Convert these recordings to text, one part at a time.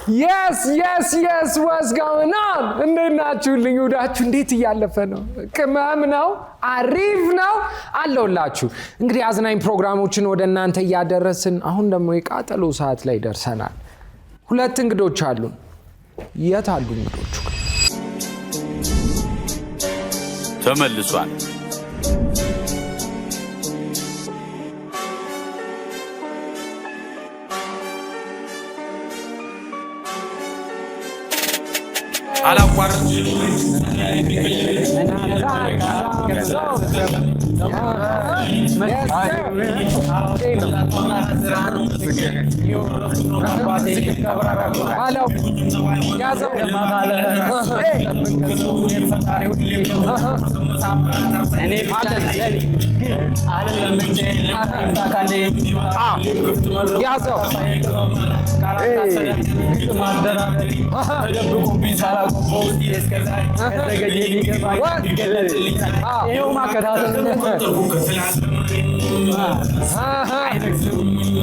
yes what's going on እንዴት ናችሁልኝ ወዳችሁ እንዴት እያለፈ ነው ቅመም ነው አሪፍ ነው አለውላችሁ እንግዲህ አዝናኝ ፕሮግራሞችን ወደ እናንተ ያደረስን አሁን ደግሞ የቃጠሎ ሰዓት ላይ ደርሰናል ሁለት እንግዶች አሉን የት አሉ እንግዶቹ ተመልሷል አላቋርጥ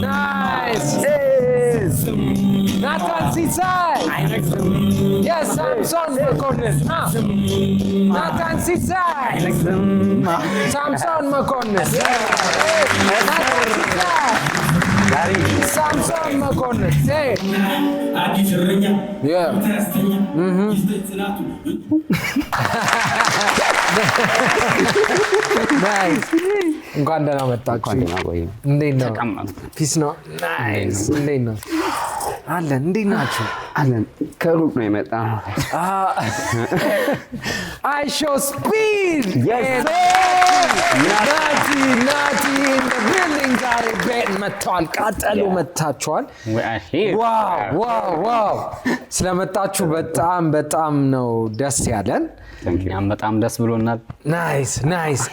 Nice. Nathan Sisay. Yes, Samson McConnell. Nathan Sisay. Samson McConnell. Nathan Sisay. Samson McConnell. Hey. Yeah. Nice. እንኳን ደህና መጣችሁ እንዴት ነው ፒስ ነው ናይስ እንዴት ነው አለን እንዴት ናችሁ አለን ከሩቅ ነው የመጣ I show speed yes ናቲ in the building ዛሬ ቤት መጥቷል ቃጠሎ መጣችኋል ዋው ስለመጣችሁ በጣም ነው ደስ ያለን እኛም በጣም ደስ ብሎናል ናይስ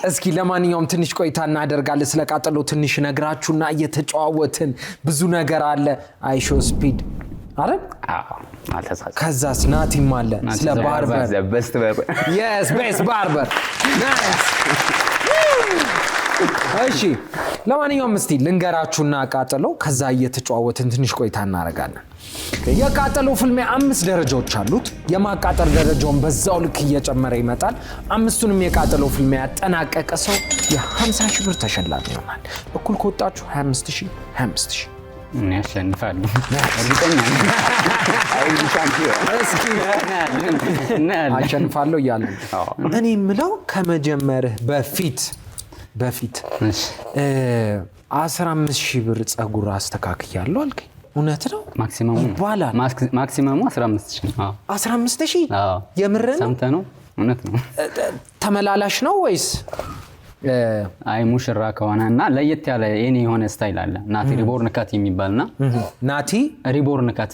እስኪ ለማንኛውም ትንሽ ቆይታ እናደርጋለን ስለ ቃጠሎ ትንሽ ነግራችሁና እየተጫወትን ብዙ ነገር አለ I show speed አረ ከዛስ ናቲም አለ ስለ ባርበር yes best barber nice እሺ ለማንኛውም እስቲ ልንገራችሁና ቃጠሎ ከዛ እየተጫወትን ትንሽ ቆይታ እናደርጋለን የቃጠሎ ፍልሚያ 5 ደረጃዎች አሉት የማቃጠል ደረጃውን በዛው ልክ እየጨመረ ይመጣል አምስቱንም የቃጠሎ ፍልሚያ ያጠናቀቀ ሰው የ50,000 ብር ተሸላሚ ይሆናል እኩል ከወጣችሁ 25,000 እኔ አሸንፋለሁ እርግጠኛ ነኝ አሸንፋለሁ እያለ እኔ የምለው ከመጀመርህ በፊት 15,000 ብር ጸጉር አስተካክያለሁ አልከኝ እውነት ነው ማክሲመሙ 15,000 ነው 15,000 የምር ነው ሰምተህ ነው እውነት ነው ተመላላሽ ነው ወይስ አይ ሙሽራ ከሆነና ለየት ያለ የኔ የሆነ ስታይል አለ ናቲ ሪቦርን ካት የሚባልና ናቲ ሪቦርን ካት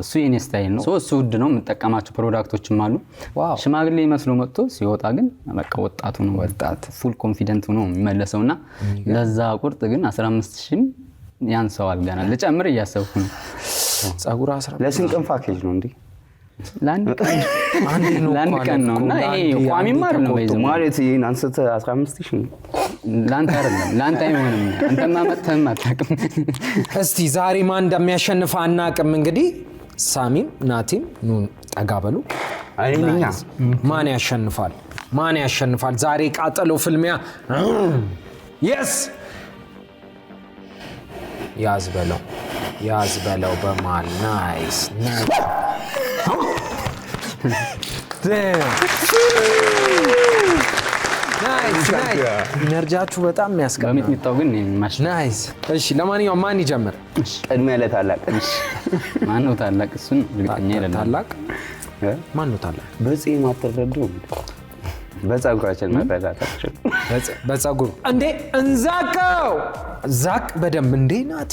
እሱ የኔ ስታይል ነው እሱ ውድ ነው የምጠቀማቸው ፕሮዳክቶችም አሉ ሽማግሌ መስሎ መጥቶ ሲወጣ ግን በቃ ወጣቱ ነው ወጣት ፉል ኮንፊደንት ሆኖ የሚመለሰውና ለዛ ቁርጥ ግን 15,000 ያንሰዋል ገና ልጨምር እያሰብኩ ነው ጸጉር 10 ለስንቅም ፓኬጅ ነው እንዴ ላንድ ቀን ነውና ይሄ ቋሚም አይደለም ወይስ ማለት ይሄን አንስተ 15,000 ላንተ አይደለም ላንተ አይሆንም አንተማ መተህም አታውቅም እስቲ ዛሬ ማን እንደሚያሸንፍ አናውቅም እንግዲህ ሳሚም ናቲም ኑ ጠጋበሉ አይኛ ማን ያሸንፋል ዛሬ ቃጠሎ ፍልሚያ yes ያዝ በለው በማል ናይስ ናይስ ኢነርጂያችሁ በጣም የሚያስቀና በሚጥሚጣው ግን ማሽ ናይስ እሺ ለማንኛውም ማን ይጀምር ቀድሜ ለታላቅ ማን ነው ታላቅ እሱን እርግጠኛ አይደለም ታላቅ ማን ነው ታላቅ በዚህ ማተረዱ በጸጉራችን መረዳታችን በጸጉር እንዴ እንዛቀው ዛቅ በደም እንዴ ናቲ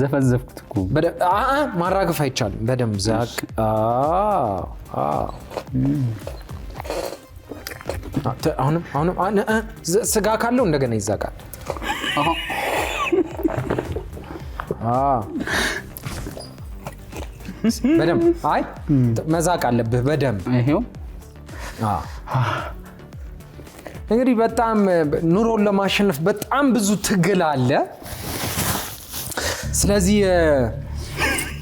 ዘፈዘፍኩት እኮ ማራገፍ አይቻልም በደም ዛቅ አሁንም ስጋ ካለው እንደገና ይዛቃል በደም አይ መዛቅ አለብህ በደም ይሄው እንግዲህ በጣም ኑሮን ለማሸነፍ በጣም ብዙ ትግል አለ ስለዚህ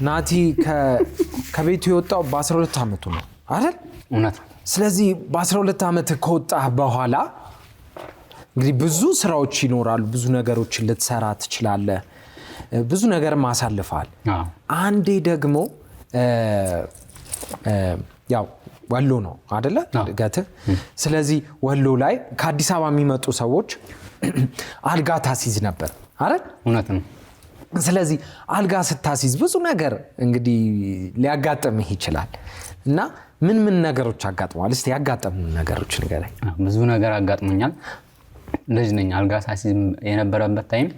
ናቲ ከቤቱ የወጣው በ12 ዓመቱ ነው አይደል? እውነት። ስለዚህ በ12 ዓመት ከወጣህ በኋላ እንግዲህ ብዙ ስራዎች ይኖራሉ። ብዙ ነገሮችን ልትሰራ ትችላለህ። ብዙ ነገር ማሳልፋል። አንዴ ደግሞ ያው ወሎ ነው አይደለ እድገትህ። ስለዚህ ወሎ ላይ ከአዲስ አበባ የሚመጡ ሰዎች አልጋ ታሲዝ ነበር አይደል? እውነት ነው። ስለዚህ አልጋ ስታሲዝ ብዙ ነገር እንግዲህ ሊያጋጥምህ ይችላል እና ምን ነገሮች አጋጥመዋል? እስቲ ያጋጠሙ ነገሮች ንገረኝ። ብዙ ነገር አጋጥሞኛል። ልጅ ነኝ። አልጋ ታሲዝ የነበረበት ታይም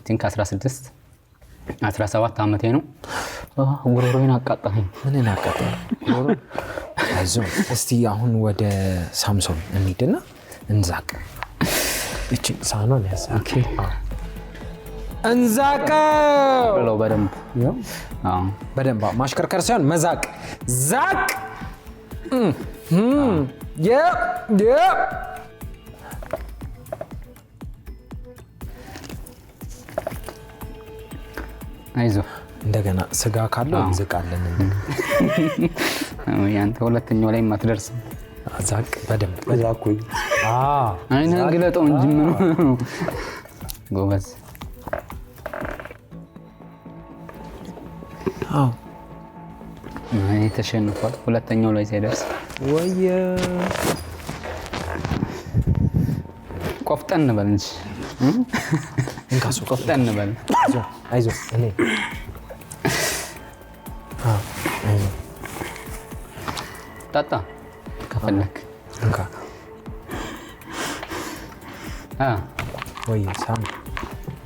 ቲንክ 17 ዓመቴ ነው። ጉሮሮዬን አቃጠለኝ። ምን አቃጠለኝ? ጉሮሮ። አይዞህ እስቲ አሁን ወደ ሳምሶን እንሂድና እንዛቅ። እቺ ሳህኗን ያዝ። ኦኬ እንዛቅ ብለው በደንብ በደንብ ማሽከርከር ሳይሆን መዛቅ። ዛቅ አይዞህ እንደገና ስጋ ካለው እንዝቃለን። ያንተ ሁለተኛው ላይ ማትደርስም። ዛቅ በደንብ ዛቁኝ። አይነን ግለጠው እንጂ ምን ጎበዝ። እኔ ተሸንፏል። ሁለተኛው ላይ ሳይደርስ ወይ ቆፍጠን በል እንጂ እንካሱ ቆፍጠን በል። አይዞህ እኔ ጠጣ ከፈለክ እንካ። ወይ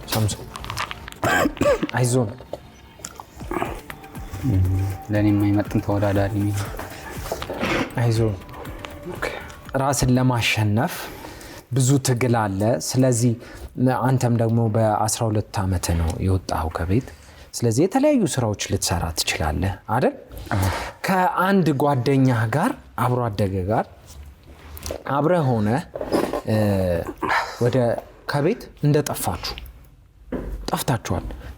ሳምሶን አይዞን። ለእኔ የማይመጥን ተወዳዳሪ ነኝ። አይዞን። ራስን ለማሸነፍ ብዙ ትግል አለ። ስለዚህ አንተም ደግሞ በ12 ዓመት ነው የወጣው ከቤት። ስለዚህ የተለያዩ ስራዎች ልትሰራ ትችላለህ አይደል? ከአንድ ጓደኛህ ጋር አብሮ አደገ ጋር አብረህ ሆነ ወደ ከቤት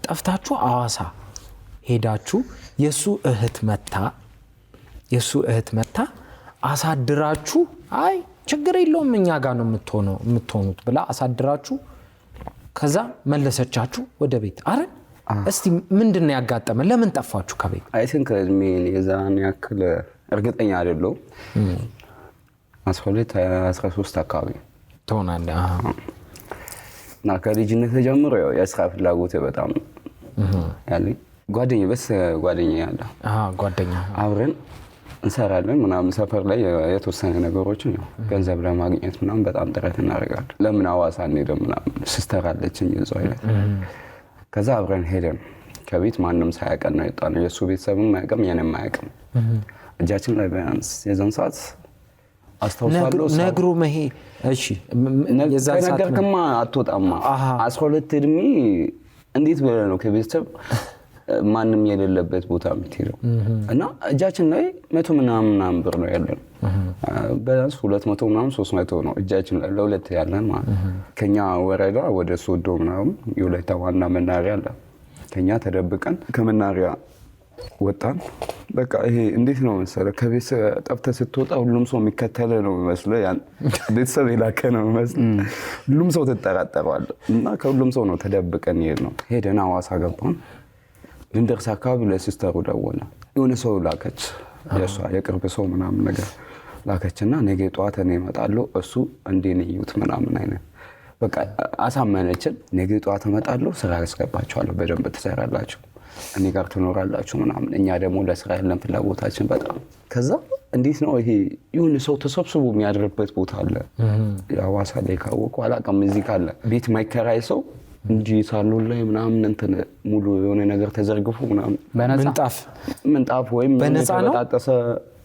ጠፍታችሁ አዋሳ ሄዳችሁ የሱ እህት መታ አሳድራችሁ አይ ችግር የለውም እኛ ጋር ነው የምትሆኑት ብላ አሳድራችሁ ከዛ መለሰቻችሁ ወደ ቤት አይደል? እስቲ ምንድን ነው ያጋጠመ? ለምን ጠፋችሁ ከቤት? አይ ቲንክ እድሜን የዛን ያክል እርግጠኛ አይደለሁም። 13 አካባቢ ትሆናለህ። እና ከልጅነት ጀምሮ ያው የስራ ፍላጎት በጣም ያለኝ ጓደኛ ያለ ጓደኛ አብረን እንሰራለን ምናምን። ሰፈር ላይ የተወሰነ ነገሮችን ያው ገንዘብ ለማግኘት ምናምን በጣም ጥረት እናደርጋለን። ለምን አዋሳ እንሄድም ምናምን ሲስተር አለችኝ እዛው አይነት። ከዛ አብረን ሄደን ከቤት ማንም ሳያውቀን ነው የወጣነው። የእሱ ቤተሰብም አያውቅም የኔም አያውቅም። እጃችን ላይ ቢያንስ የዛን ሰዓት አስታውሳለሁ ነግሩ መሄ እሺ የዛን ሰዓት ነገርክማ አትወጣማ 12 እድሜ እንዴት ብለህ ነው ከቤተሰብ ማንም የሌለበት ቦታ የምትሄደው? እና እጃችን ላይ 100 ምናምን ብር ነው ያለን። በላንስ 200 ምናምን 300 ነው እጃችን ላይ ለሁለት ያለን ማለት። ከኛ ወረዳ ወደ ሶዶ ምናምን የወላይታ ዋና መናሪያ አለ። ከኛ ተደብቀን ከመናሪያ ወጣን። በቃ ይሄ እንዴት ነው መሰለህ ከቤት ጠፍተህ ስትወጣ ሁሉም ሰው የሚከተለ ነው የሚመስለው። ያን ቤተሰብ የላከ ነው የሚመስለው። ሁሉም ሰው ትጠራጠረዋለህ። እና ከሁሉም ሰው ነው ተደብቀን ሄደን ሐዋሳ ገባን። ልንደርስ አካባቢ ለሲስተሩ ደወለ። የሆነ ሰው ላከች፣ የሷ የቅርብ ሰው ምናምን ነገር ላከችና ነገ ጠዋት እኔ እመጣለሁ እሱ እንዴት ነው ይዩት ምናምን አይነት በቃ አሳመነችን። ነገ ጠዋት እመጣለሁ፣ ስራ ያስገባችኋለሁ፣ በደንብ ትሰራላችሁ፣ እኔ ጋር ትኖራላችሁ ምናምን። እኛ ደግሞ ለስራ ያለን ፍላጎታችን በጣም ከዛ እንዴት ነው ይሄ የሆነ ሰው ተሰብስቦ የሚያድርበት ቦታ አለ ሐዋሳ ላይ ካወቁ አላውቅም። እዚህ ካለ ቤት ማይከራይ ሰው እንጂ ሳሎን ላይ ምናምን እንትን ሙሉ የሆነ ነገር ተዘርግፎ ምናምን ምንጣፍ ወይም ተበጣጠሰ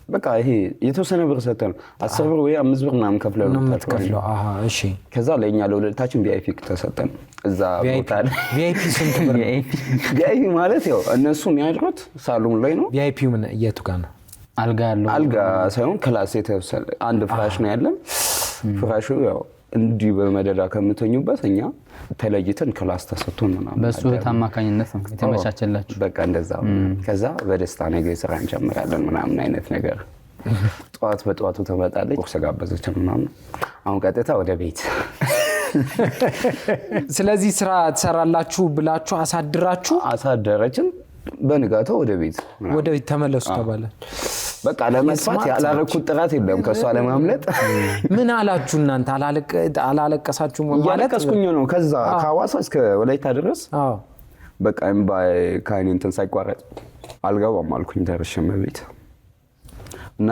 በቃ ይሄ የተወሰነ ብር ሰተን 10 ብር ወይ 5 ብር ምናምን ከፍለው ነው ተከፍለው። እሺ ከዛ ለኛ ለሁለታችን ቪአይፒ ተሰጠን። እዛ ቦታ ላይ ቪአይፒ ስንት ብር? ቪአይፒ ማለት ያው እነሱ የሚያድሩት ሳሎን ላይ ነው። ቪአይፒ ምን የቱ ጋር ነው? አልጋ ሳይሆን ክላስ የተወሰነ አንድ ፍራሽ ነው ያለን። ፍራሹ ያው እንዲህ በመደዳ ከምትኙበት እኛ ተለይተን ክላስ ተሰጥቶን ምናምን በሱ ተማካኝነት ነው የተመቻቸላችሁ። በቃ እንደዛ ከዛ በደስታ ነገ ስራ እንጀምራለን ምናምን አይነት ነገር ጠዋት በጠዋቱ ተመጣለች ቁርስ ጋበዘች ምናምን አሁን ቀጥታ ወደ ቤት ስለዚህ ስራ ትሰራላችሁ ብላችሁ አሳደረችን በንጋታው ወደ ቤት ተመለሱ ተባለ። በቃ ለመስማት ያላረኩት ጥራት የለም ከሷ ለማምለጥ። ምን አላችሁ እናንተ? አላለቀሳችሁ ማለት? ያለቀስኩኝ ነው ከዛ ከሐዋሳ እስከ ወላይታ ድረስ በቃ እምባይ ካይኔ እንትን ሳይቋረጥ አልገባም አልኩኝ ደርሼም ቤት እና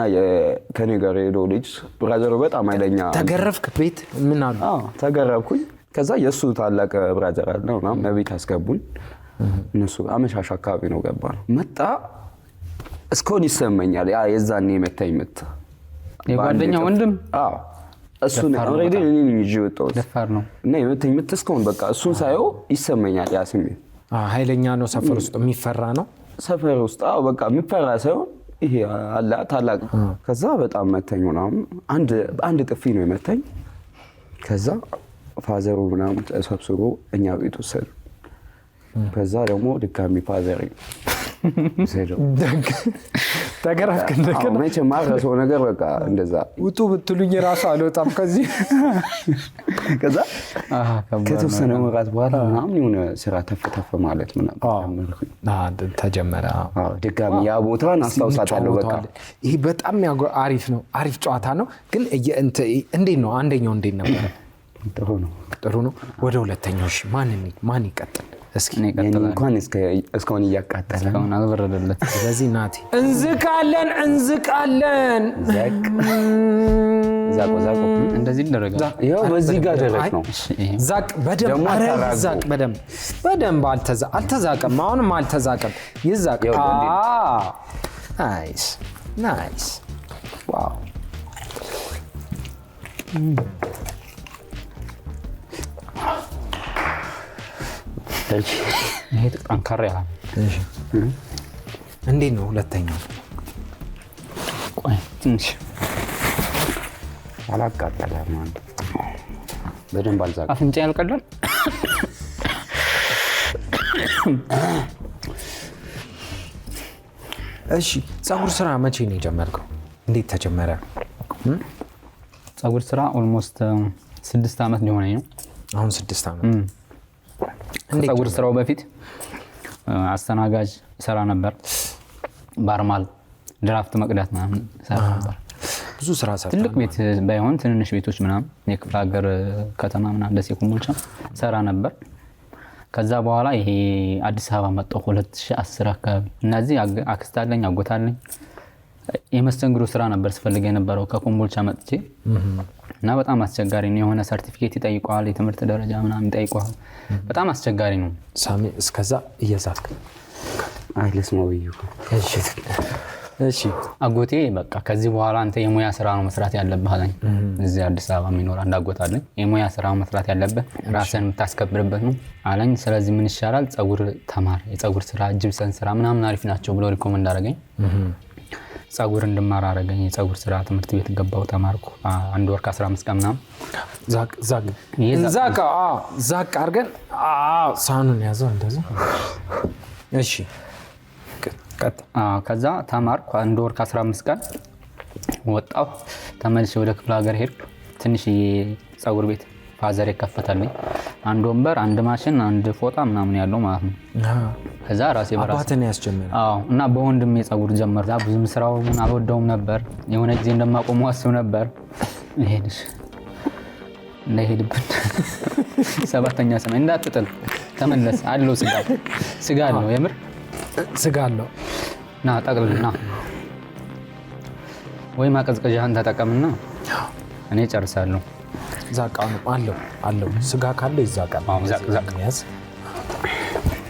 ከኔ ጋር የሄደው ልጅ ብራዘሩ በጣም ኃይለኛ ተገረፍክ? ቤት ምን አሉ? ተገረፍኩኝ። ከዛ የሱ ታላቅ ብራዘር አለ ምናምን ቤት አስገቡኝ። እነሱ አመሻሽ አካባቢ ነው ገባን። መጣ እስኮን ይሰማኛል ያ የዛኔ መታኝ መጣ የጓደኛ ወንድም እሱን ኦሬዲ እኔ ነኝ ይወጣው ደፋር ነው እና የመታኝ መጣ እስኮን በቃ እሱን ሳይው ይሰማኛል ያ ስሜት። ኃይለኛ ነው። ሰፈር ውስጥ የሚፈራ ነው። ሰፈር ውስጥ በቃ የሚፈራ ሳይሆን ይሄ አላ ታላቅ። ከዛ በጣም መታኝ ምናምን አንድ ጥፊ ነው የመታኝ። ከዛ ፋዘሩ ምናምን ተሰብስቦ እኛ ቤት ወሰዱ። ከዛ ደግሞ ድጋሚ ፋዘር ተገረፍክ? እንደገና መቼም ማረሰው ነገር በቃ እንደዛ ውጡ ብትሉኝ ራሱ አልወጣም ከዚህ። ከዛ ከተወሰነ ወራት በኋላ ምናምን የሆነ ስራ ተፈተፈ ማለት ምናምን ተጀመረ። ድጋሚ ያ ቦታን አስታውሳታለሁ። በቃ ይሄ በጣም አሪፍ ነው። አሪፍ ጨዋታ ነው። ግን እንዴት ነው አንደኛው እንዴት ነበር? ጥሩ ነው። ወደ ሁለተኛው እሺ ማን ይቀጥል? እስኪ እንኳን እስካሁን እያቃጠለ ነው አልበረደለት። ስለዚህ ናቲ እንዝቃለን ዛቆ እንደዚህ ይደረጋል። ይሄው በዚህ ጋር ደረስ ነው። ዛቅ በደንብ አልተዛቀም። አሁንም አልተዛቀም። ይዛቅ። ናይስ ዋው። ይሄ ጠንካራ ያለ እንዴት ነው ሁለተኛው? ቆይ ትንሽ አላቃጠለም ማለት በደንብ አልዛቀም። አፍንጫ ያልቀላል። እሺ ፀጉር ስራ መቼ ነው የጀመርከው? እንዴት ተጀመረ? ፀጉር ስራ ኦልሞስት 6 ዓመት ሊሆነኝ ነው። አሁን 6 ዓመት። ፀጉር ስራው በፊት አስተናጋጅ ሰራ ነበር። ባርማል ድራፍት መቅዳት ምናምን ሰራ ነበር። ብዙ ስራ ሰራ። ትልቅ ቤት ባይሆን ትንንሽ ቤቶች ምናምን የክፍለ ሀገር ከተማ ምናምን ደሴ ኮምቦልቻ ሰራ ነበር። ከዛ በኋላ ይሄ አዲስ አበባ መጣሁ 2010 አካባቢ። እነዚህ አክስት አለኝ አጎት አለኝ። የመስተንግዶ ስራ ነበር ስፈልግ የነበረው ከኮምቦልቻ መጥቼ እና በጣም አስቸጋሪ ነው። የሆነ ሰርቲፊኬት ይጠይቀዋል፣ የትምህርት ደረጃ ምናምን ይጠይቀዋል። በጣም አስቸጋሪ ነው። ሳሚ እስከዛ እየዛክ አይለስማው ይዩ። እሺ አጎቴ በቃ ከዚህ በኋላ አንተ የሙያ ስራ ነው መስራት ያለብህ አለኝ። እዚህ አዲስ አበባ የሚኖር አንድ አጎት አለኝ። የሙያ ስራ መስራት ያለብህ ራስህን የምታስከብርበት ነው አለኝ። ስለዚህ ምን ይሻላል? ፀጉር ተማር፣ የፀጉር ስራ ጅብሰን ስራ ምናምን አሪፍ ናቸው ብሎ ሪኮመንድ አደረገኝ። ፀጉር እንድማር አደረገኝ። የፀጉር ስራ ትምህርት ቤት ገባሁ፣ ተማርኩ። 1 ወር ከ15 ቀን ምናምን ዛቅ አድርገን ሳኑን ያዘው እንደዚህ። እሺ ከዛ ተማርኩ 1 ወር ከ15 ቀን ወጣሁ። ተመልሼ ወደ ክፍለ ሀገር ሄድኩ። ትንሽዬ ፀጉር ቤት ፋዘር የከፈተልኝ፣ 1 ወንበር፣ 1 ማሽን፣ 1 ፎጣ ምናምን ያለው ማለት ነው። ከዛ ራሴ በራሴ አባተን ያስጀመረ እና በወንድሜ ፀጉር ጀመርኩ። ብዙም ስራውን አልወደውም ነበር። የሆነ ጊዜ እንደማቆመው አስብ ነበር። ይሄድሽ እንዳይሄድብን 7ኛ ሰማይ እንዳትጥል ተመለስ አለው። ስጋ አለው፣ የምር ስጋ አለው። ና ጠቅልልና ወይ ማቀዝቀዣህን ተጠቀምና እኔ ጨርሳለሁ። ዛቃው አለው ስጋ ካለው ይዛቃል። ዛቅ ያዝ።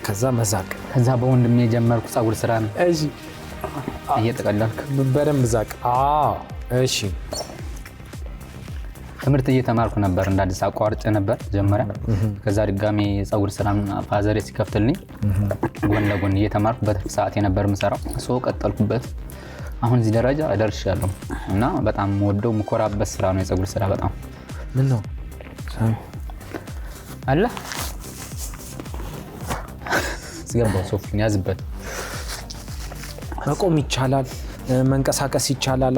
ከዛ መዛቅ። ከዛ በወንድሜ ጀመርኩ ፀጉር ስራ ነው። እሺ እየተቀላልክ በደንብ ዛቅ። እሺ ትምህርት እየተማርኩ ነበር። እንደ አዲስ አቋርጬ ነበር ጀመረ። ከዛ ድጋሜ ፀጉር ስራን ፋዘሬ ሲከፍትልኝ ጎን ለጎን እየተማርኩ በትርፍ ሰዓት የነበር የምሰራው። ቀጠልኩበት። አሁን እዚህ ደረጃ ደርሻለሁ እና በጣም ወደው ምኮራበት ስራ ነው የፀጉር ስራ። በጣም ምን ነው አለ ስገባው ሶፍቱን ያዝበት። መቆም ይቻላል፣ መንቀሳቀስ ይቻላል።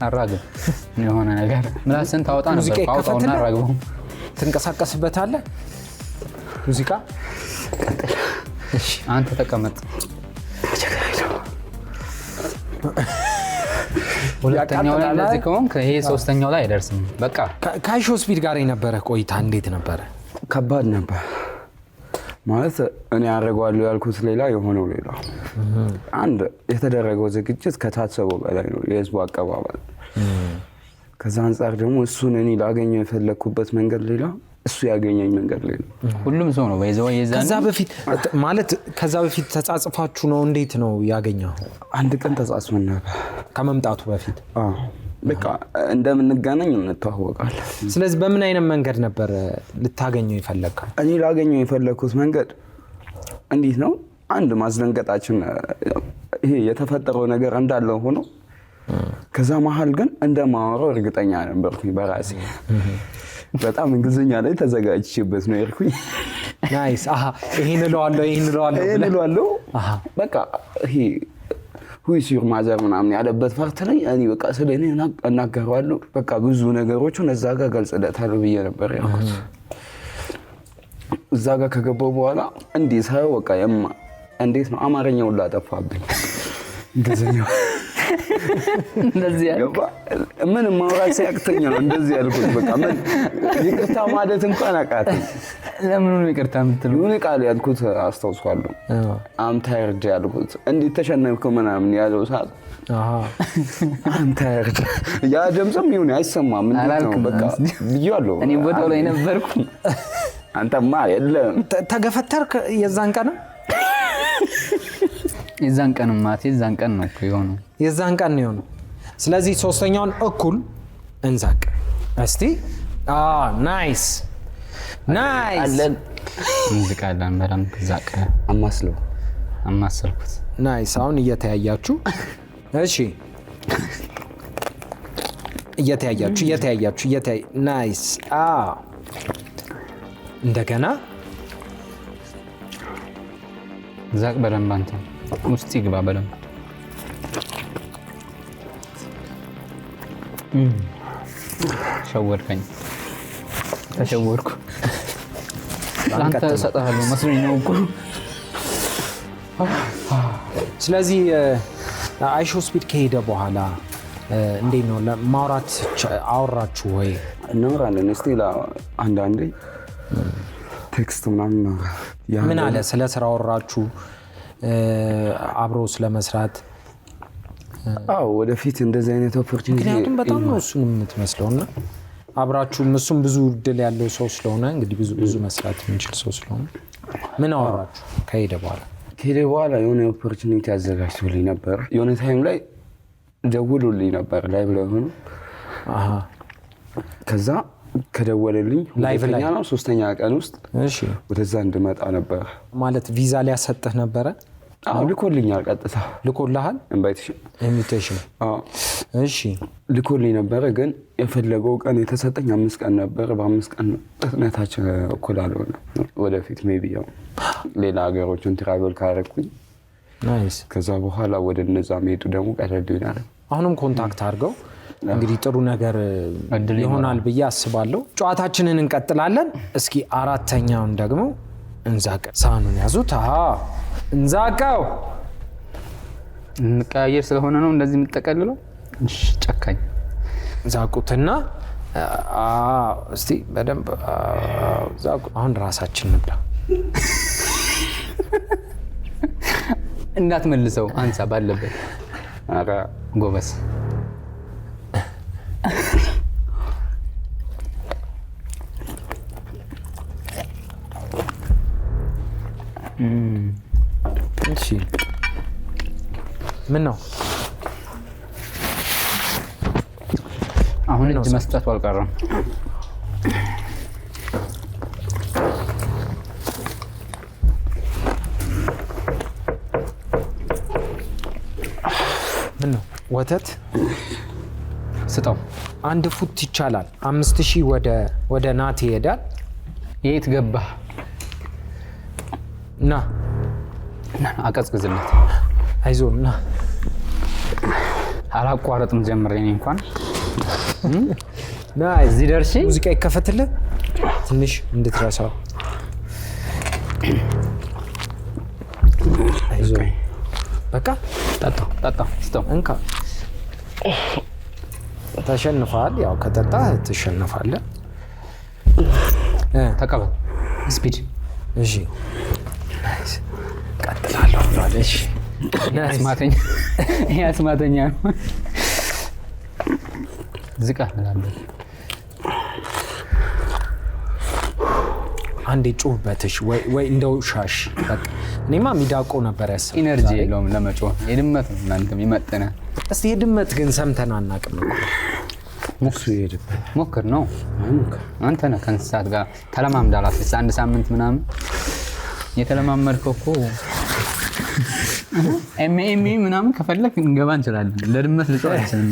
አራግብ የሆነ ነገር ምላስን ታወጣ ነበር። አውጣውና አራግበው። ትንቀሳቀስበታለህ። ሙዚቃ እሺ፣ አንተ ተቀመጥ። ሁለተኛው ላይ እንደዚህ ከሆንክ ይሄ ሶስተኛው ላይ አይደርስም። በቃ ከአይሾ ስፒድ ጋር የነበረ ቆይታ እንዴት ነበረ? ከባድ ነበር ማለት እኔ አደርገዋለሁ ያልኩት ሌላ የሆነው ሌላ። አንድ የተደረገው ዝግጅት ከታሰበው በላይ ነው የህዝቡ አቀባበል። ከዛ አንጻር ደግሞ እሱን እኔ ላገኘው የፈለኩበት መንገድ ሌላ፣ እሱ ያገኘኝ መንገድ ሌላ። ሁሉም ሰው ነው በይዘው የዛን ከዛ በፊት ተጻጽፋችሁ ነው? እንዴት ነው ያገኘው? አንድ ቀን ተጻጽፈን ነበር ከመምጣቱ በፊት። በቃ እንደምንገናኝ እንተዋወቃለን። ስለዚህ በምን አይነት መንገድ ነበር ልታገኘው የፈለግከው? እኔ ላገኘው የፈለኩት መንገድ እንዴት ነው? አንድ ማስደንገጣችን ይሄ የተፈጠረው ነገር እንዳለ ሆኖ ከዛ መሀል ግን እንደማወራው እርግጠኛ ነበርኩኝ በራሴ። በጣም እንግሊዝኛ ላይ ተዘጋጅቼበት ነው የሄድኩኝ። ናይስ። ይሄን እለዋለሁ። በቃ ይሄ ሁይስ ዩር ማዘር ምናምን ያለበት ፓርት ላይ እኔ በቃ ስለኔ እናገራለሁ። በቃ ብዙ ነገሮችን እዛ ጋር ገልጽለታለሁ ብዬ ነበር ያልኩት። እዛ ጋር ከገባሁ በኋላ እንዲህ ሳይው በቃ እንዴት ነው አማርኛው ላጠፋብኝ። እንግሊዝኛው እንደዚህ ያለው ምን ማውራት ሲያቅተኝ ነው እንደዚህ ያልኩት። በቃ ምን ይቅርታ ማለት እንኳን አቃተኝ። ለምን ነው ይቅርታ የምትለው? የሆነ ቃል ያልኩት አስታውሳለሁ። አም ታየርድ ያልኩት እንዴት ተሸነፍኩ ምናምን ያለው ሰዓት አም ታየርድ ያ ድምፅም ይሁን አይሰማም። እንዴት ነው በቃ ብያለሁ። እኔ ቦታው ላይ ነበርኩ። አንተማ የለም ተገፈተርክ የዛን ቀን? የዛን ቀን ማለት የዛን ቀን ነው እኮ የሆነው። የዛን ቀን ነው የሆነው። ስለዚህ ሶስተኛውን እኩል እንዛቅ እስቲ። ናይስ እንዝቃለን በደንብ ዛቅ። አማስልኩት። ናይስ። አሁን እየተያያችሁ እሺ፣ እየተያያችሁ ናይስ። እንደገና ዛቅ በደንብ። አንተ ውስጥ ይግባ በደንብ። ሸወድከኝ። ተሸወድኩ። ለአንተ እሰጥሃለሁ መስሎኝ ነው እኮ። ስለዚህ አይሾ ስፒድ ከሄደ በኋላ እንዴት ነው ማውራት አወራችሁ ወይ? እናወራለን። እስቲ አንዳንዴ ቴክስት ምናምን ነው። ምን አለ? ስለ ስራ አወራችሁ? አብሮ ስለመስራት? ወደፊት እንደዚህ አይነት ኦፖርቹኒቲ ምክንያቱም በጣም ነው እሱን የምትመስለውና አብራችሁም እሱም ብዙ እድል ያለው ሰው ስለሆነ እንግዲህ ብዙ መስራት የሚችል ሰው ስለሆነ ምን አወራችሁ ከሄደ በኋላ? ከሄደ በኋላ የሆነ ኦፖርቹኒቲ አዘጋጅቶልኝ ነበር። የሆነ ታይም ላይ ደውሎልኝ ነበር ላይቭ ላይ ሆኖ። ከዛ ከደወለልኝ ሁለተኛ ነው ሶስተኛ ቀን ውስጥ እሺ ወደዛ እንድመጣ ነበር። ማለት ቪዛ ሊያሰጥህ ነበረ? ልኮልኛል። ቀጥታ ልኮልሃል? ኢንቪቴሽን? እሺ ልኮልኝ ነበረ። ግን የፈለገው ቀን የተሰጠኝ 5 ቀን ነበር። በ5 ቀን ጥናታችን እኩል አልሆነ። ወደፊት ሜቢ ያው ሌላ ሀገሮችን ትራቨል ካረኩኝ ናይስ። ከዛ በኋላ ወደ እነዛ መሄዱ ደግሞ ቀለል ይላል። አሁንም ኮንታክት አድርገው እንግዲህ ጥሩ ነገር ይሆናል ብዬ አስባለሁ። ጨዋታችንን እንቀጥላለን። እስኪ አራተኛውን ደግሞ እንዛቅ። ሳህኑን ያዙት። እንዛቀው። እንቀያየር ስለሆነ ነው እንደዚህ የምትጠቀልለው። እሺ ጨካኝ ዛቁትና እስቲ በደንብ ዛቁ። አሁን ራሳችን እንብላ። እንዳትመልሰው አንሳ ባለበት። አራ ጎበስ እሺ ምን ነው አሁን እጅ መስጠቱ አልቀረም። ምን ነው ወተት ስጠው። አንድ ፉት ይቻላል። 5000 ወደ ናቲ ይሄዳል። የት ገባህ? ና አቀዝቅዝለት። አይዞህ ና። አላቋረጥም ጀምሬ እኔ እንኳን ና እዚህ ደርሼ ሙዚቃ ይከፈትልህ ትንሽ እንድትረሳው። አይዞህ በቃ ጠጣ ስጠው። እንካ ተሸንፈሃል። ያው ከጠጣህ ትሸነፋለህ። ተቀበል ስፒድ። እሺ ቀጥላለሁ ማለት አስማተኛ ነው። ዝቃ ምናምን አንዴ ጩህበትሽ ወይ እንደው ሻሽ። በቃ እኔማ ሚዳቆ ነበር ያሰብኩት። ኢነርጂ የለውም ለመጮህ። የድመት ነው እናንተም ይመጥናል። እስቲ የድመት ግን ሰምተን አናውቅም እኮ። ሙክሱ ይሄድብህ ሞክር ነው አንተ ነህ ከእንስሳት ጋር ተለማምዳላት። አንድ ሳምንት ምናምን የተለማመድከው እኮ ኤምኤም ምናምን ከፈለክ እንገባ እንችላለን። ለድመት ልጫው አይችልም።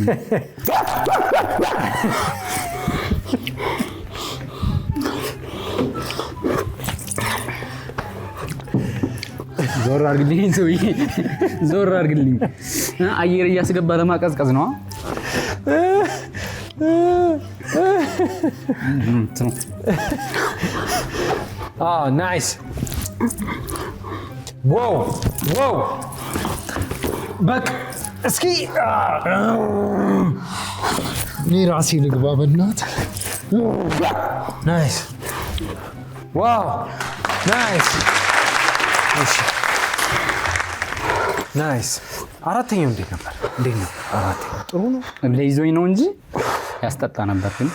ዞር አድርግልኝ ሰውዬ፣ ዞር አድርግልኝ። አየር እያስገባ ለማቀዝቀዝ ነው። ናይስ። ዋው በቃ እስኪ እኔ ራሴ ልግባ በእናትህ። ናይስ ዋው ናይስ። እሺ ናይስ። አራተኛው እንዴት ነበር? እንዴት ነው? አራተኛው ጥሩ ነው። ለይዞኝ ነው እንጂ ያስጠጣ ነበር፣ ግን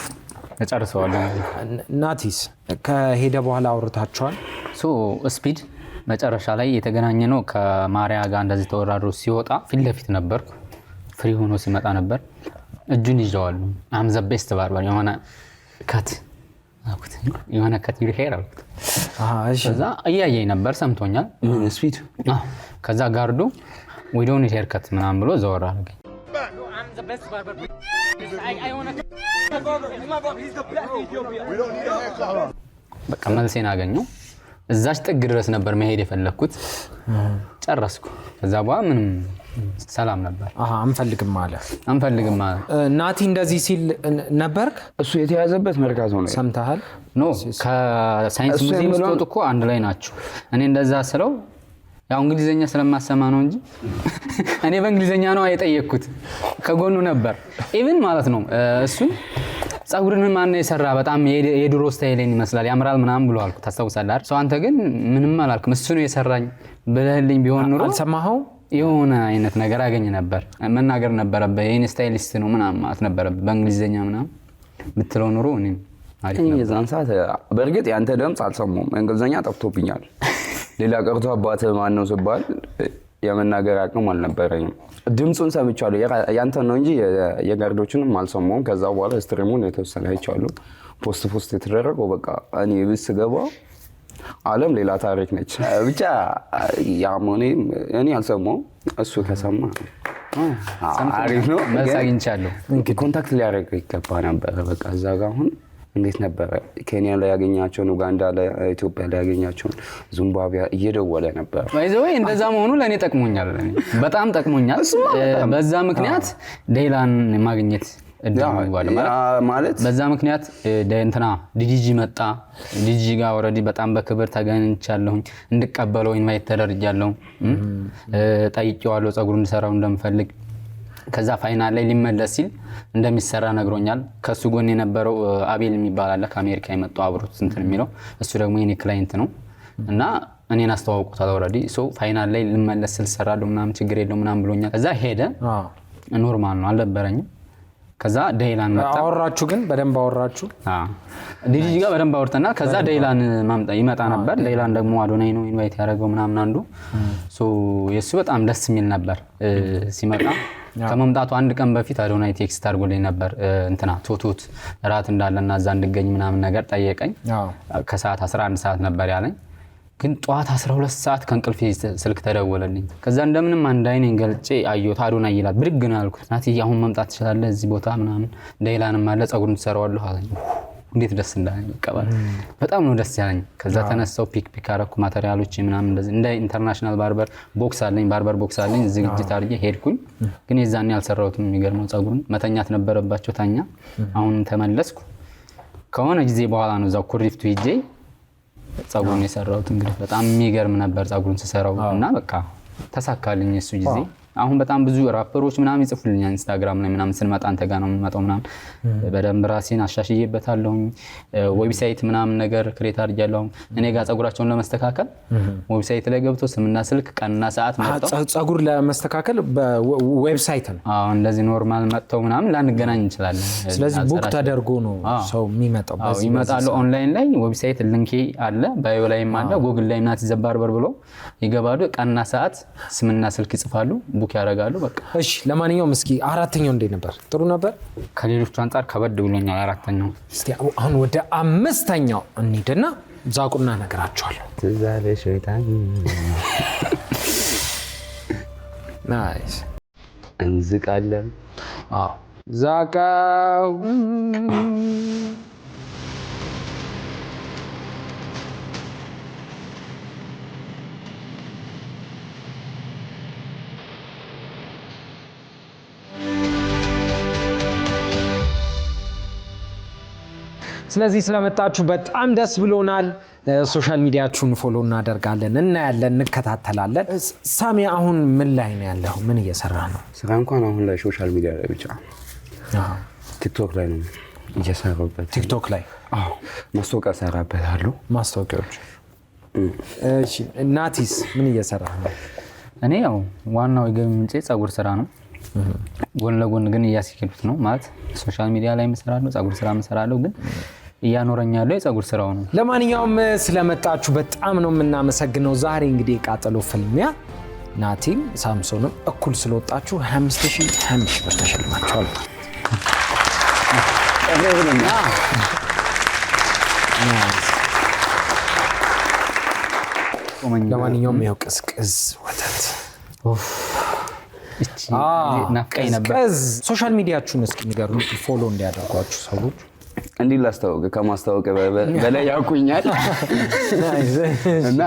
ተጨርሰዋለሁ። ናቲስ ከሄደ በኋላ አውርታችኋል? ስፒድ መጨረሻ ላይ የተገናኘ ነው ከማሪያ ጋር እንደዚህ ተወራድሮ ሲወጣ ፊት ለፊት ነበርኩ። ፍሪ ሆኖ ሲመጣ ነበር። እጁን ይዘዋለሁ። አም ዘ ቤስት ባርበር የሆነ ከት ይሄር አልኩት። ከዛ እያየኝ ነበር፣ ሰምቶኛል። ስፒድ ከዛ ጋርዱ we don't need haircut ምናምን ብሎ ዘወር አድርገኝ። በቃ መልሴን አገኘው። እዛች ጥግ ድረስ ነበር መሄድ የፈለኩት። ጨረስኩ። ከዛ በኋላ ምንም ሰላም ነበር። አንፈልግም አለ። ናቲ እንደዚህ ሲል ነበርክ? እሱ የተያዘበት መርካቶ ነው። ሰምተሃል? ኖ ከሳይንስ ሙዚየም ስትወጡ እኮ አንድ ላይ ናቸው። እኔ እንደዛ ስለው ያው እንግሊዘኛ ስለማሰማ ነው እንጂ እኔ በእንግሊዘኛ ነው የጠየቅኩት። ከጎኑ ነበር ኢቭን ማለት ነው። እሱ ጸጉርን ማን የሰራ በጣም የድሮ ስታይልን ይመስላል ያምራል ምናምን ብሎ አልኩት። ታስታውሳለህ አይደል? አንተ ግን ምንም አላልክም። እሱ ነው የሰራኝ ብለህልኝ ቢሆን ኑሮ አልሰማኸው የሆነ አይነት ነገር አገኝ ነበር። መናገር ነበረብህ። የኔ ስታይሊስት ነው ምናምን ማለት ነበረብህ በእንግሊዘኛ ምናምን ብትለው ኑሮ እኔ አሪፍ ነበር። የዛን ሰዓት በእርግጥ ያንተ ድምፅ አልሰማሁም። እንግሊዘኛ ጠፍቶብኛል። ሌላ ቀርቶ አባትህ ማን ነው ስባል የመናገር አቅም አልነበረኝም። ድምፁን ሰምቻለሁ ያንተ ነው እንጂ የጋርዶችንም አልሰማሁም። ከዛ በኋላ ስትሪሙን የተወሰነ አይቻለሁ። ፖስት የተደረገው በቃ እኔ ብስ ገባ ዓለም ሌላ ታሪክ ነች። ብቻ ያሞኔ እኔ አልሰማሁም። እሱ ከሰማ አሪፍ ነው። መልስ አግኝቻለሁ። ኮንታክት ሊያደርግ ይገባ ነበር። በቃ እዛ ጋር አሁን እንዴት ነበረ? ኬንያ ላይ ያገኛቸውን፣ ኡጋንዳ ላይ፣ ኢትዮጵያ ላይ ያገኛቸውን፣ ዚምባብዌ እየደወለ ነበር። ባይዘው እንደዛ መሆኑ ለኔ ጠቅሞኛል፣ በጣም ጠቅሞኛል። በዛ ምክንያት ዴይላን ማግኘት እድል ማለት በዛ ምክንያት እንትና ዲዲጂ መጣ። ዲዲጂ ጋር ኦሬዲ በጣም በክብር ተገኝቻለሁ። እንድቀበለው ኢንቫይት ተደርጃለሁ። ጠይቄዋለሁ ጸጉር እንድሰራው እንደምፈልግ። ከዛ ፋይናል ላይ ሊመለስ ሲል እንደሚሰራ ነግሮኛል። ከሱ ጎን የነበረው አቤል የሚባል አለ ከአሜሪካ የመጣው አብሮት እንትን የሚለው እሱ ደግሞ የኔ ክላይንት ነው እና እኔን አስተዋውቁታል ኦሬዲ። ሶ ፋይናል ላይ ልመለስ ስል ሰራለሁ ምናምን ችግር የለውም ምናምን ብሎኛል። ከዛ ሄደ። ኖርማል ነው አልነበረኝም። ከዛ ዴይላን መጣ። አወራችሁ ግን በደንብ አወራችሁ? ዲዲጂ ጋር በደንብ አወርተናል። ከዛ ዴይላን ይመጣ ነበር። ዴይላን ደግሞ አዶናይ ነው ኢንቫይት ያደረገው ምናምን አንዱ። ሶ የሱ በጣም ደስ የሚል ነበር። ሲመጣ ከመምጣቱ አንድ ቀን በፊት አዶናይ ቴክስት አድርጎልኝ ነበር። እንትና ቶቶት ራት እንዳለና እዛ እንድገኝ ምናምን ነገር ጠየቀኝ። ከሰዓት 11 ሰዓት ነበር ያለኝ። ግን ጠዋት 12 ሰዓት ከእንቅልፌ ስልክ ተደወለልኝ። ከዛ እንደምንም አንድ አይኔን ገልጬ አየሁት። አዶናይ ይላል። ብድግ ነው ያልኩት። ናቲ አሁን መምጣት ትችላለህ እዚህ ቦታ ምናምን ሌላንም አለ ጸጉርን ትሰራዋለህ አለኝ። እንዴት ደስ እንዳለኝ ይቀበል በጣም ነው ደስ ያለኝ። ከዛ ተነሳው ፒክ አረኩ ማቴሪያሎች ምናምን እንደዚህ እንደ ኢንተርናሽናል ባርበር ቦክስ አለኝ ዝግጅት አድርጌ ሄድኩኝ። ግን የዛኔ አልሰራሁትም። የሚገርመው ጸጉርን መተኛት ነበረባቸው ታኛ። አሁን ተመለስኩ። ከሆነ ጊዜ በኋላ ነው እዛው ኩሪፍቱ ሄጄ ጸጉርን የሰራሁት። እንግዲህ በጣም የሚገርም ነበር ጸጉርን ስሰራው እና በቃ ተሳካልኝ እሱ ጊዜ። አሁን በጣም ብዙ ራፐሮች ምናምን ይጽፉልኛል ኢንስታግራም ላይ ምናምን ስንመጣ አንተ ጋር ነው የምመጣው ምናምን በደንብ ራሴን አሻሽዬበታለሁ። ዌብሳይት ምናምን ነገር ክሬት አድርጌያለሁ። እኔ ጋር ጸጉራቸውን ለማስተካከል ዌብሳይት ላይ ገብቶ ስምና ስልክ ቀንና ሰዓት መጥተው ጸጉር ለማስተካከል በዌብሳይት ነው እንደዚህ ኖርማል መጥተው ምናምን ላንገናኝ እንችላለን። ስለዚህ ቡክ ተደርጎ ነው ሰው የሚመጣው። ይመጣሉ። ኦንላይን ላይ ዌብሳይት ሊንክ አለ፣ ባዮ ላይም አለ፣ ጉግል ላይ ናቲ ዘ ባርበር ብሎ ይገባሉ። ቀንና ሰዓት ስምና ስልክ ይጽፋሉ፣ ቡክ ያደርጋሉ። በቃ እሺ። ለማንኛውም እስኪ አራተኛው እንዴት ነበር? ጥሩ ነበር? ከሌሎቹ አንፃር ከበድ ብሎኛል አራተኛው። እስቲ አሁን ወደ አምስተኛው እንሂድና ዛቁና ነገራቸዋለሁ። ትዛለ ሸይጣን ናይስ እንዝቃለን። አዎ ዛቃው ስለዚህ ስለመጣችሁ በጣም ደስ ብሎናል። ሶሻል ሚዲያችሁን ፎሎ እናደርጋለን፣ እናያለን፣ እንከታተላለን። ሳሚ አሁን ምን ላይ ነው ያለው? ምን እየሰራ ነው? ስራ እንኳን አሁን ላይ ሶሻል ሚዲያ ላይ ብቻ ቲክቶክ ላይ ነው እየሰራሁበት። ቲክቶክ ላይ ማስታወቂያ እሰራበታለሁ። ማስታወቂያዎች። እሺ ናቲስ ምን እየሰራ ነው? እኔ ያው ዋናው የገቢ ምንጭ ጸጉር ስራ ነው። ጎን ለጎን ግን እያስኬዱት ነው ማለት ሶሻል ሚዲያ ላይ እሰራለሁ፣ ጸጉር ስራ እሰራለሁ፣ ግን እያኖረኛለሁ የጸጉር ስራው ነው። ለማንኛውም ስለመጣችሁ በጣም ነው የምናመሰግነው። ዛሬ እንግዲህ የቃጠሎ ፍልሚያ ናቲም ሳምሶንም እኩል ስለወጣችሁ 25,000 ብር ተሸልማችኋል። ለማንኛውም ይኸው ቅዝቅዝ ወተት ናፍቀኝ ነበር። ሶሻል ሚዲያችሁን እስኪ ንገሩን ፎሎ እንዲያደርጓችሁ ሰዎች። እንዲህ ላስታውቅ ከማስታወቅ በላይ ያውቁኛል እና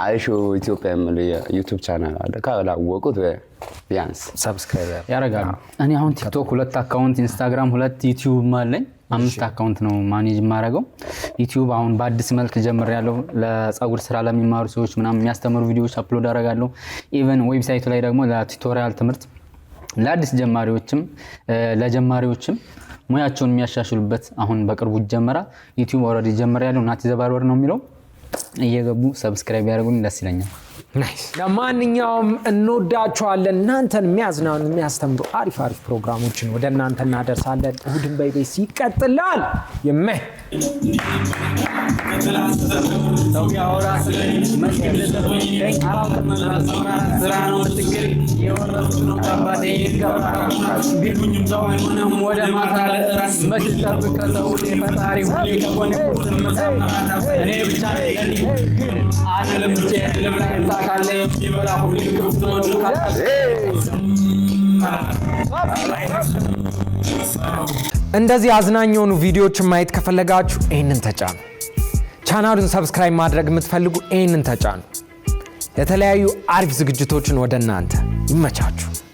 አይሾ ኢትዮጵያ የሚለው የዩቲዩብ ቻናል አለ። ካላወቁት ቢያንስ ሰብስክራይብ ያደርጋሉ። እኔ አሁን ቲክቶክ 2 አካውንት፣ ኢንስታግራም 2፣ ዩቲዩብ አለኝ 5 አካውንት ነው ማኔጅ የማደርገው። ዩቲዩብ አሁን በአዲስ መልክ ጀምሬያለሁ። ለጸጉር ስራ ለሚማሩ ሰዎች ምናምን የሚያስተምሩ ቪዲዮዎች አፕሎድ አደርጋለሁ። ኢቨን ዌብሳይቱ ላይ ደግሞ ለቱቶሪያል ትምህርት ለአዲስ ጀማሪዎችም ለጀማሪዎችም ሙያቸውን የሚያሻሽሉበት አሁን በቅርቡ ይጀምራል። ዩቲዩብ ኦልሬዲ ጀምሬያለሁ። ናቲ ዘ ባርበር ነው የሚለው። እየገቡ ሰብስክራይብ ያደርጉኝ ደስ ይለኛል። ናይስ። ለማንኛውም እንወዳችኋለን። እናንተን የሚያዝናኑ የሚያስተምሩ አሪፍ ፕሮግራሞችን ወደ እናንተ እናደርሳለን። እሁድን በኢቢኤስ ይቀጥላል። ይመህ እንደዚህ አዝናኝ የሆኑ ቪዲዮዎችን ማየት ከፈለጋችሁ ይሄንን ተጫኑ። ቻናሉን ሰብስክራይብ ማድረግ የምትፈልጉ ይሄንን ተጫኑ። የተለያዩ አሪፍ ዝግጅቶችን ወደ እናንተ ይመቻችሁ።